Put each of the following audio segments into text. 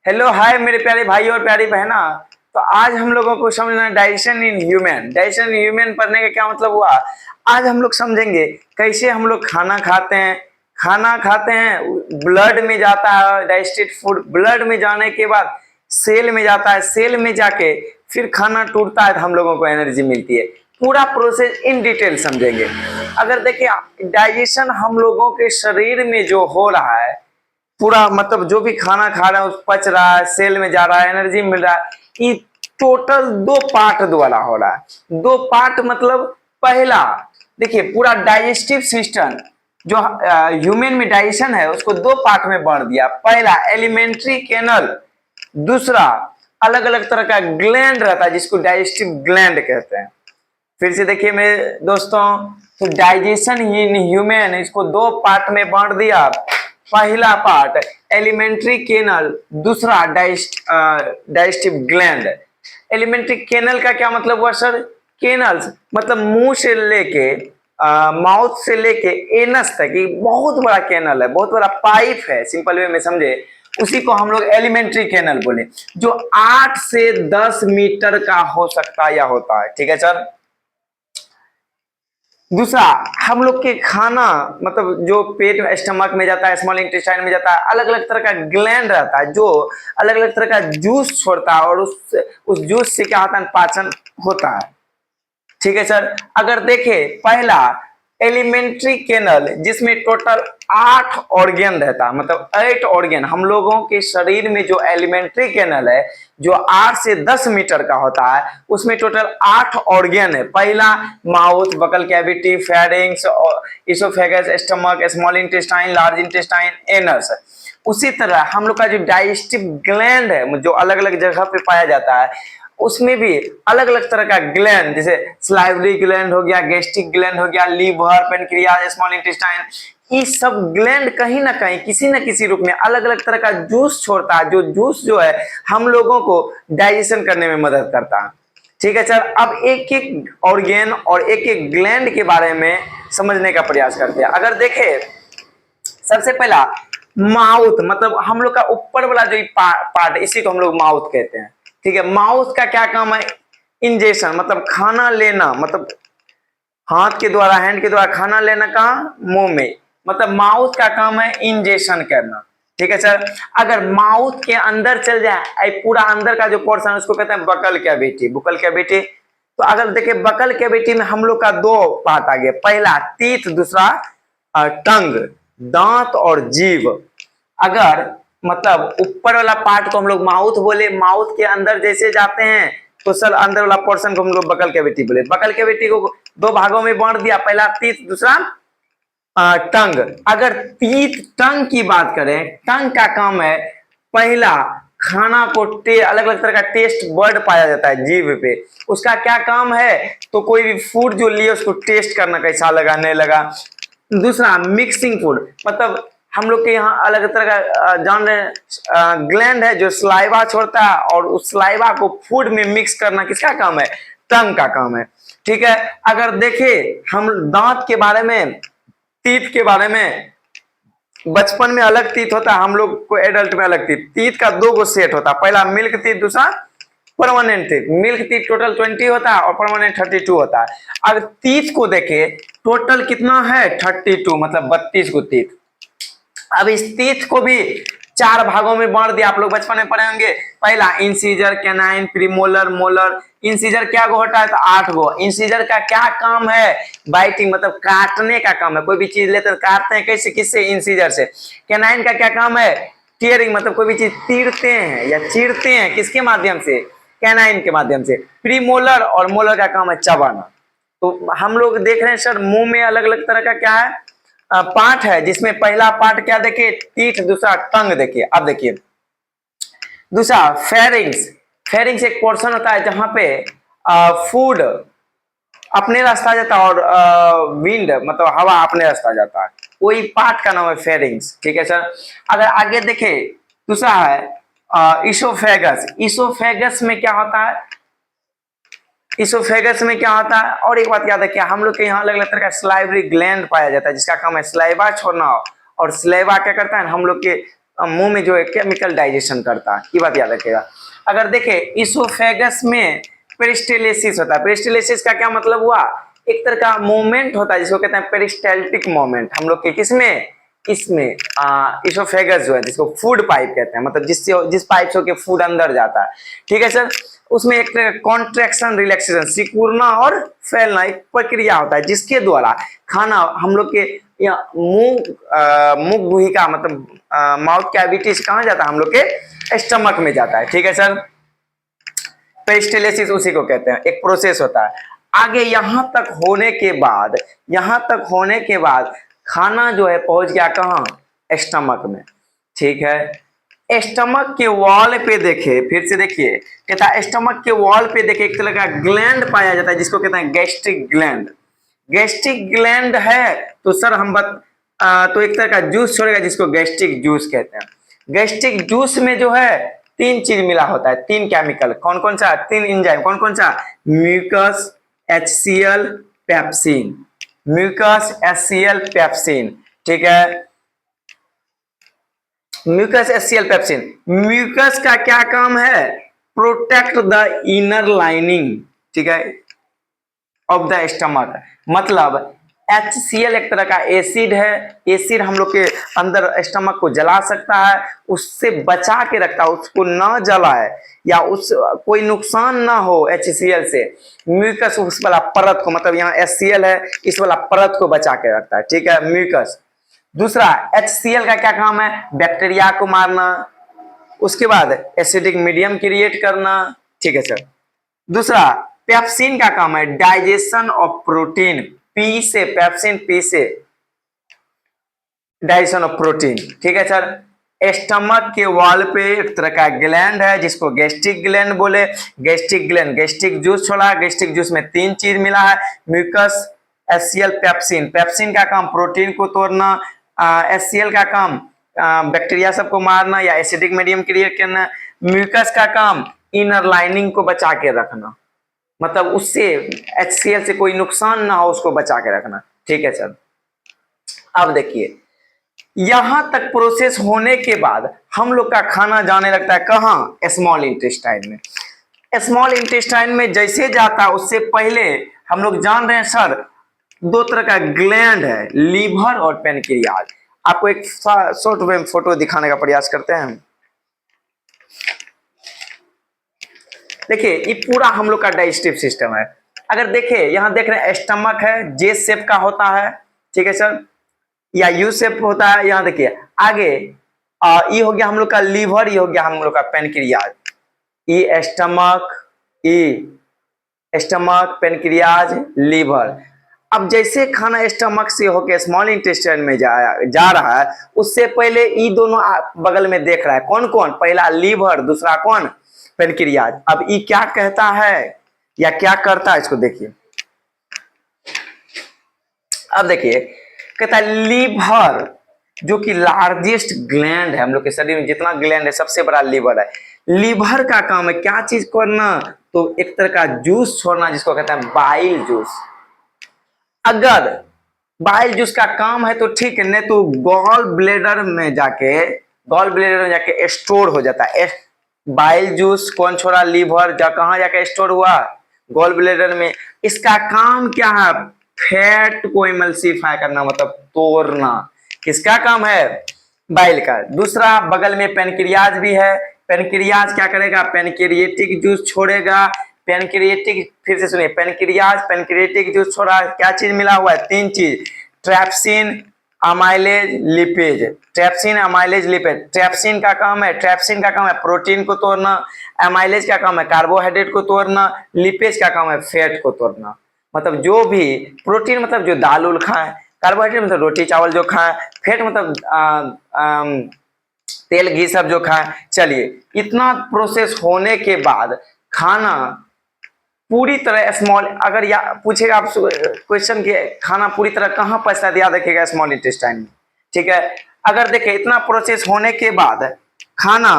Hello hi मेरे प्यारे भाई और प्यारी बहना। तो आज हम लोगों को समझना digestion in human. Digestion in human पढ़ने का क्या मतलब हुआ। आज हम लोग समझेंगे कैसे हम लोग खाना खाते हैं। खाना खाते हैं, ब्लड में जाता है, डाइजेस्टेड फूड ब्लड में जाने के बाद सेल में जाता है, सेल में जाके फिर खाना टूटता है तो हम लोगों को एनर्जी मिलती है। पूरा प्रोसेस इन डिटेल समझेंगे। अगर देखिए डाइजेशन हम लोगों के शरीर में जो हो रहा है, पूरा मतलब जो भी खाना खा रहे हैं उस पच रहा है, सेल में जा रहा है, एनर्जी मिल रहा है। ये टोटल दो पार्ट द्वारा हो रहा है। दो पार्ट मतलब पहला देखिए पूरा डाइजेस्टिव सिस्टम जो ह्यूमन में डाइजेशन है उसको दो पार्ट में बांट दिया। पहला एलिमेंट्री कैनल, दूसरा अलग अलग तरह का ग्लैंड रहता है जिसको डाइजेस्टिव ग्लैंड कहते हैं। फिर से देखिए मेरे दोस्तों, तो डाइजेशन इन ह्यूमन इसको दो पार्ट में बांट दिया। पहला पार्ट एलिमेंट्री केनल, दूसरा डाइजेस्टिव ग्लैंड। एलिमेंट्री केनल का क्या मतलब हुआ सर? केनल्स मतलब मुंह से लेके माउथ से लेके एनस तक, ये बहुत बड़ा कैनल है, बहुत बड़ा पाइप है। सिंपल वे में समझे, उसी को हम लोग एलिमेंट्री कैनल बोले, जो 8 से 10 मीटर का हो सकता है या होता है। ठीक है सर। दूसरा, हम लोग के खाना मतलब जो पेट स्टमक में जाता है, स्मॉल इंटेस्टाइन में जाता है, अलग अलग तरह का ग्लैंड रहता है जो अलग अलग तरह का जूस छोड़ता है और उस जूस से क्या होता है, पाचन होता है। ठीक है सर। अगर देखें पहला एलिमेंट्री कैनल जिसमें टोटल 8 ऑर्गेन रहता है, मतलब 8 ऑर्गेन। हम लोगों के शरीर में जो एलिमेंट्री कैनल है जो 8 से 10 मीटर का होता है, उसमें टोटल 8 ऑर्गेन है। पहला mouth, buccal cavity, pharynx, oesophagus, stomach, small intestine, large intestine, anus. उसी तरह हम लोग का जो डाइजेस्टिव ग्लैंड है जो अलग अलग जगह पे पाया जाता है, उसमें भी अलग अलग तरह का ग्लैंड, जैसे स्लाइवरी ग्लैंड हो गया, गैस्ट्रिक ग्लैंड हो गया, लीवर, पेनक्रियाज, स्मॉल इंटेस्टाइन। ये सब ग्लैंड कहीं ना कहीं किसी न किसी रूप में अलग अलग तरह का जूस छोड़ता है, जो जूस जो है हम लोगों को डाइजेशन करने में मदद करता है। ठीक है सर। अब एक एक ऑर्गेन और एक एक ग्लैंड के बारे में समझने का प्रयास करते हैं। अगर देखें सबसे पहला माउथ, मतलब हम लोग का ऊपर वाला जो पार्ट, इसी को हम लोग माउथ कहते हैं। ठीक है। माउथ का क्या काम है? इंजेक्शन, मतलब खाना लेना, मतलब हाथ के द्वारा, हैंड के द्वारा खाना लेना कहाँ? मुंह में। मतलब माउथ का काम है इंजेक्शन करना। ठीक है सर। अगर माउथ के अंदर चल जाए, पूरा अंदर का जो पोर्शन है उसको कहते हैं बकल कैविटी। बुकल कैविटी। तो अगर देखे बकल कैविटी में हम लोग का दो पार्ट आ गया, पहला टीथ, दूसरा टंग, दांत और जीभ। अगर मतलब ऊपर वाला पार्ट को हम लोग माउथ बोले, माउथ के अंदर जैसे जाते हैं तो सर अंदर वाला पोर्शन को हम लोग बकल कैविटी बोले। बकल कैविटी को दो भागों में बांट दिया, पहला टीथ, दूसरा टंग। अगर टीथ टंग की बात करें, टंग का काम है पहला खाना को अलग अलग तरह का टेस्ट बर्ड पाया जाता है जीभ पे, उसका क्या काम है? तो कोई भी फूड जो लिए उसको टेस्ट करना, कैसा लगा नहीं लगा। दूसरा मिक्सिंग फूड, मतलब हम लोग के यहाँ अलग तरह का जान रहे ग्लैंड है जो स्लाइवा छोड़ता है, और उस स्लाइवा को फूड में मिक्स करना किसका काम है? टंग का काम है। ठीक है। अगर देखे हम दांत के बारे में, टीथ के बारे में, बचपन में अलग टीथ होता है, हम लोग को एडल्ट में अलग टीथ। टीथ का दो गो सेट होता है, पहला मिल्क टीथ, दूसरा permanent teeth. Milk teeth total 20 होता है और परमानेंट 32 होता है। अगर टीथ को देखे टोटल कितना है? 32, मतलब 32 को टीथ। अब इस टीथ को भी 4 भागों में बांट दिया। आप लोग बचपन में पढ़े होंगे, पहला incisor, canine, premolar, molar. Incisor क्या गो होता है? तो 8 गो। इंसीजर का क्या काम है? बाइटिंग, मतलब काटने का काम है। कोई भी चीज लेते हैं काटते हैं, कैसे? किससे? इंसीजर से। कैनाइन का क्या काम है? टीयरिंग, मतलब कोई भी चीज तीरते हैं या चीरते हैं, किसके माध्यम से? कैनाइन के माध्यम से। प्रीमोलर और मोलर का काम है चबाना। तो हम लोग देख रहे हैं सर मुंह में अलग अलग तरह का क्या है पार्ट है, जिसमें पहला पार्ट क्या देखिए? टीथ, दूसरा टंग। देखिए अब देखिए दूसरा फेरिंग्स। फेरिंग्स एक पोर्शन होता है जहां पे फूड अपने रास्ता जाता है और विंड, मतलब हवा अपने रास्ता जाता है, वही पार्ट का नाम है फेरिंग्स। ठीक है सर। अगर आगे देखे दूसरा है इसोफेगस। इसोफेगस में क्या होता है? इसोफेगस में क्या होता है? और एक बात याद रखिए, हम लोग के यहाँ अलग अलग तरह का स्लाइवरी ग्लैंड पाया जाता है जिसका काम है स्लाइवा छोड़ना। और स्लाइवा क्या करता है? हम लोग के मुंह में जो है केमिकल डाइजेशन करता है, ये बात याद रखिएगा। अगर देखें इसोफेगस में पेरिस्टाल्सिस होता है। पेरिस्टाल्सिस का क्या मतलब हुआ, एक तरह का मूवमेंट होता है जिसको कहते हैं पेरिस्टाल्टिक मूवमेंट हम लोग के किसमें, इसमें इसोफेगस जो है जिसको फूड पाइप कहते हैं, मतलब जिस पाइप से होकर फूड अंदर जाता है, ठीक है सर। उसमें एक तरह का कॉन्ट्रैक्शन रिलैक्सेशन सिकुड़ना और फैलना एक प्रक्रिया होता है जिसके द्वारा खाना हम लोग के मुख गुहिका मतलब माउथ कैविटी से कहाँ जाता है, हम लोग के स्टमक में जाता है, ठीक है सर। पेरिस्टाल्सिस उसी को कहते हैं, एक प्रोसेस होता है। आगे यहां तक होने के बाद खाना जो है पहुंच गया कहाँ, स्टमक में, ठीक है। स्टमक के वॉल पे देखे, फिर से देखिए, कहता है स्टमक के वॉल पे देखे एक तरह का ग्लैंड पाया जाता है जिसको कहते हैं गैस्ट्रिक ग्लैंड। गैस्ट्रिक ग्लैंड है तो सर तो एक तरह का जूस छोड़ेगा जिसको गैस्ट्रिक जूस कहते हैं। गैस्ट्रिक जूस में जो है 3 चीज मिला होता है, 3 केमिकल, कौन कौन सा, 3 एंजाइम, कौन कौन सा, mucus, HCl, pepsin, mucus, HCl, pepsin, ठीक है। Mucus, HCl, pepsin. म्यूकस का क्या काम है, प्रोटेक्ट द इनर लाइनिंग, ठीक है, ऑफ द स्टमक। मतलब HCl एक तरह का एसिड है, एसिड हम लोग के अंदर स्टमक को जला सकता है, उससे बचा के रखता है, उसको ना जलाए या उस कोई नुकसान ना हो HCl से। म्यूकस उस वाला परत को, मतलब यहाँ HCl है, इस वाला परत को बचा के रखता है, ठीक है, म्यूकस। दूसरा HCl का क्या काम है, बैक्टीरिया को मारना, उसके बाद एसिडिक मीडियम क्रिएट करना, ठीक है सर। दूसरा पेप्सिन का काम है डाइजेशन ऑफ प्रोटीन, पी से पेप्सिन, पी से डाइजेशन ऑफ प्रोटीन, ठीक है सर। स्टमक के वॉल पे एक तरह का ग्लैंड है जिसको गैस्ट्रिक ग्लैंड बोले। गैस्ट्रिक ग्लैंड गैस्ट्रिक जूस छोड़ा, गैस्ट्रिक जूस में 3 चीज मिला है, म्यूकस, HCl, पेप्सिन। पेप्सिन का काम प्रोटीन को तोड़ना, HCl का काम बैक्टीरिया सबको मारना या एसिडिक मीडियम क्रिएट करना, म्यूकस का काम इनर लाइनिंग को बचा के रखना, मतलब उससे HCl से कोई नुकसान ना हो उसको बचा के रखना, ठीक है सर। अब देखिए यहां तक प्रोसेस होने के बाद हम लोग का खाना जाने लगता है कहाँ, स्मॉल इंटेस्टाइन में। स्मॉल इंटेस्टाइन में जैसे जाता है उससे पहले हम लोग जान रहे हैं सर 2 तरह का ग्लैंड है, लीवर और पेनक्रियाज। आपको एक शॉर्ट में फोटो दिखाने का प्रयास करते हैं। देखिए ये पूरा हम लोग का डाइजेस्टिव सिस्टम है। अगर देखिए यहाँ देख रहे हैं स्टमक है, जे शेप का होता है, ठीक है सर, या यू शेप होता है। यहाँ देखिए आगे ये हो गया हम लोग का लीवर, ये हो गया हम लोग का पेनक्रियाज। ये स्टमक, पेनक्रियाज, लीवर। अब जैसे खाना स्टमक से होके स्मॉल इंटेस्टाइन में जा रहा है, उससे पहले ये दोनों बगल में देख रहा है, कौन कौन, पहला लीवर, दूसरा कौन, पेनक्रियाज। अब ये क्या कहता है या क्या करता है इसको देखिए। अब देखिए कहता है लीवर जो कि लार्जेस्ट ग्लैंड है हम लोग के शरीर में, जितना ग्लैंड है सबसे बड़ा लीवर है। लीवर का काम है क्या चीज करना, तो एक तरह का जूस छोड़ना जिसको कहते हैं बाइल जूस। अगर बाइल जूस का काम है तो ठीक है, नहीं तो गॉल ब्लेडर में जाके स्टोर हो जाता है। बाइल जूस कौन छोड़ा, लीवर, कहां जाके स्टोर हुआ, गॉल ब्लेडर में। इसका काम क्या है, फैट को इमल्सिफाई करना, मतलब तोड़ना। किसका काम है, बाइल का। दूसरा बगल में पेनक्रियाज भी है, पेनक्रियाज क्या करेगा, पेनक्रिएटिक जूस छोड़ेगा। पेनक्रिएटिक, फिर से सुनिए, पेनक्रिएटिक जूस छोड़ा, क्या चीज मिला हुआ है, 3 चीज, trypsin, amylase, lipase. Trypsin, amylase, lipase. Trypsin का काम है प्रोटीन को तोड़ना, अमाइलेज का काम है कार्बोहाइड्रेट को तोड़ना, लिपेज का काम है फैट को तोड़ना। मतलब जो भी प्रोटीन मतलब जो दाल उल खाए, कार्बोहाइड्रेट मतलब रोटी चावल जो खाए, फैट मतलब तेल घी सब जो खाए। चलिए इतना प्रोसेस होने के बाद खाना पूरी तरह स्मॉल, अगर पूछेगा आप क्वेश्चन के खाना पूरी तरह कहाँ पचता है, याद रखिएगा स्मॉल इंटेस्टाइन में, ठीक है। अगर देखें इतना प्रोसेस होने के बाद खाना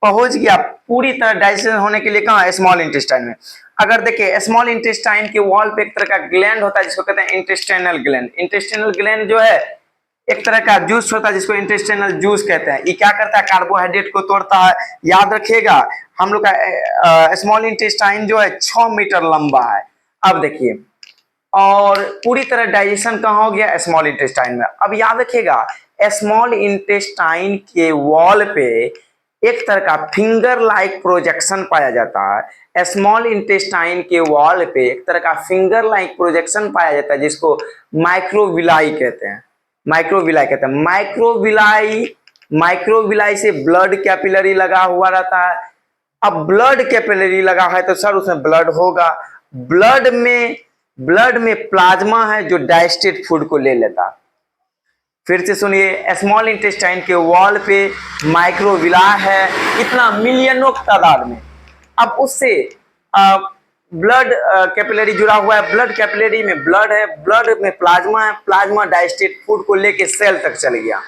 पहुंच गया पूरी तरह डाइजेशन होने के लिए कहाँ, स्मॉल इंटेस्टाइन में। अगर देखिए स्मॉल इंटेस्टाइन के वॉल पे एक तरह का ग्लैंड होता है जिसको कहते हैं इंटेस्टाइनल ग्लैंड। इंटेस्टाइनल ग्लैंड जो है एक तरह का जूस होता है जिसको इंटेस्टाइनल जूस कहते हैं। ये क्या करता है, कार्बोहाइड्रेट को तोड़ता है। याद रखिएगा हम लोग का स्मॉल इंटेस्टाइन जो है 6 मीटर लंबा है। अब देखिए, और पूरी तरह डाइजेशन कहाँ हो गया, स्मॉल इंटेस्टाइन में। अब याद रखिएगा स्मॉल इंटेस्टाइन के वॉल पे एक तरह का फिंगर लाइक प्रोजेक्शन पाया जाता है। स्मॉल इंटेस्टाइन के वॉल पे एक तरह का फिंगर लाइक प्रोजेक्शन पाया जाता है जिसको माइक्रोविलाई कहते हैं। माइक्रोविलाई कहते हैं। माइक्रोविलाई से ब्लड कैपिलरी लगा हुआ रहता है। अब ब्लड कैपिलरी लगा है तो सर उसमें ब्लड होगा। ब्लड में प्लाज्मा है जो डाइजेस्टेड फूड को ले लेता। फिर से सुनिए, स्मॉल इंटेस्टाइन के वॉल पे माइक्रोविला है, इतना मिलियनों तादाद में। अब उससे ब्लड कैपिलरी जुड़ा हुआ है। ब्लड कैपिलरी में ब्लड है, ब्लड में प्लाज्मा है, प्लाज्मा डाइजेस्टेड फूड को लेके सेल तक चल गया।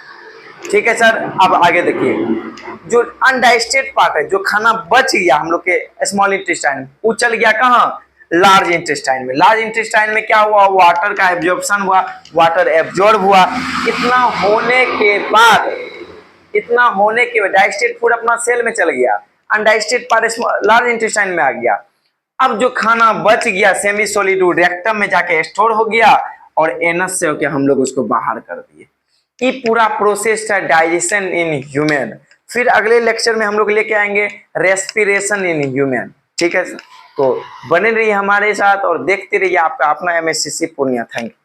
ठीक है सर। अब आगे देखिए, जो अनडाइजेस्टेड पार्ट है, जो खाना बच गया हम लोग के स्मॉल इंटेस्टाइन, वो चल गया कहाँ, लार्ज इंटेस्टाइन में। लार्ज इंटेस्टाइन में क्या हुआ, वाटर का एब्जॉर्प्शन हुआ, वाटर एब्जॉर्ब हुआ। इतना होने के बाद डाइजेस्टेड फूड अपना सेल में चल गया, अनडाइजेस्टेड पार्ट लार्ज इंटेस्टाइन में आ गया। अब जो खाना बच गया सेमी सॉलिड रेक्टम में जाके स्टोर हो गया और एनस से होकर हम लोग उसको बाहर कर दिए। ये पूरा प्रोसेस था डाइजेशन इन ह्यूमन। फिर अगले लेक्चर में हम लोग लेके आएंगे रेस्पिरेशन इन ह्यूमन। ठीक है, तो बने रहिए हमारे साथ और देखते रहिए आपका अपना MSCC पूर्णिया। Thank you.